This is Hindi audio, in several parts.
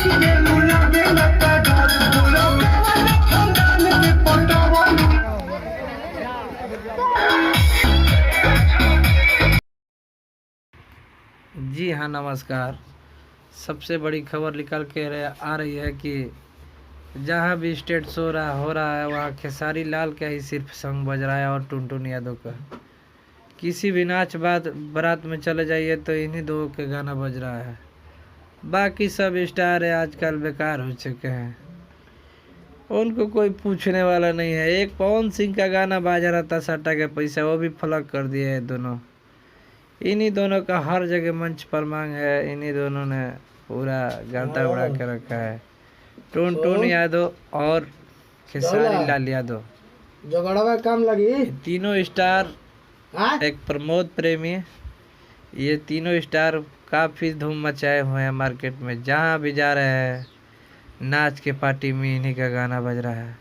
जी हाँ, नमस्कार। सबसे बड़ी खबर निकल के आ रही है कि जहाँ भी स्टेट शो हो रहा है वहाँ खेसारी लाल का ही सिर्फ संग बज रहा है और टुनटुन यादव का। किसी भी नाच बारात में चले जाइए तो इन्हीं दो के गाना बज रहा है। बाकी सब स्टार आजकल बेकार हो चुके हैं, उनको कोई पूछने वाला नहीं है। एक पवन सिंह का गाना बाजा रहा था सट्टा के पैसा, वो भी फ्लॉप कर दिए है दोनों। इन्हीं दोनों का हर जगह मंच पर मांग है, इन्हीं दोनों ने पूरा गांता उड़ा के रखा है। टुनटुन यादव और खेसारी लाल यादव जोगड़वा काम लगी। तीनों स्टार, एक प्रमोद प्रेमी, ये तीनों स्टार काफ़ी धूम मचाए हुए हैं मार्केट में। जहाँ भी जा रहे हैं नाच के पार्टी में इन्हीं का गाना बज रहा है,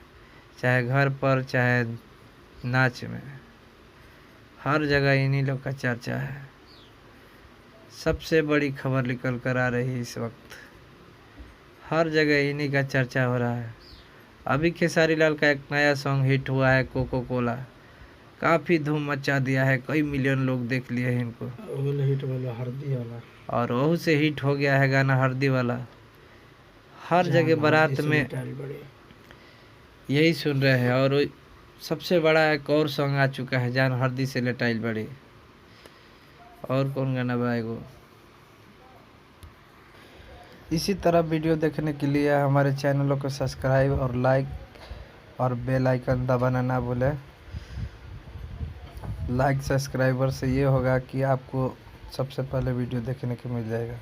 चाहे घर पर चाहे नाच में, हर जगह इन्हीं लोग का चर्चा है। सबसे बड़ी खबर निकल कर आ रही है इस वक्त, हर जगह इन्हीं का चर्चा हो रहा है। अभी खेसारी लाल का एक नया सॉन्ग हिट हुआ है कोको कोला, काफ़ी धूम मचा दिया है, कई मिलियन लोग देख लिए हैं इनको। हिट वाला हल्दी वाला, और वहू से हिट हो गया है गाना हल्दी वाला। हर जगह बारात में यही सुन रहे हैं। और सबसे बड़ा एक और सॉन्ग आ चुका है, जान हल्दी से लटाइल बड़ी। और कौन गाना बाएगो। इसी तरह वीडियो देखने के लिए हमारे चैनलों को सब्सक्राइब और लाइक और बेल आइकन दबाना ना भूलें। लाइक सब्सक्राइबर से ये होगा कि आपको सबसे पहले वीडियो देखने को मिल जाएगा।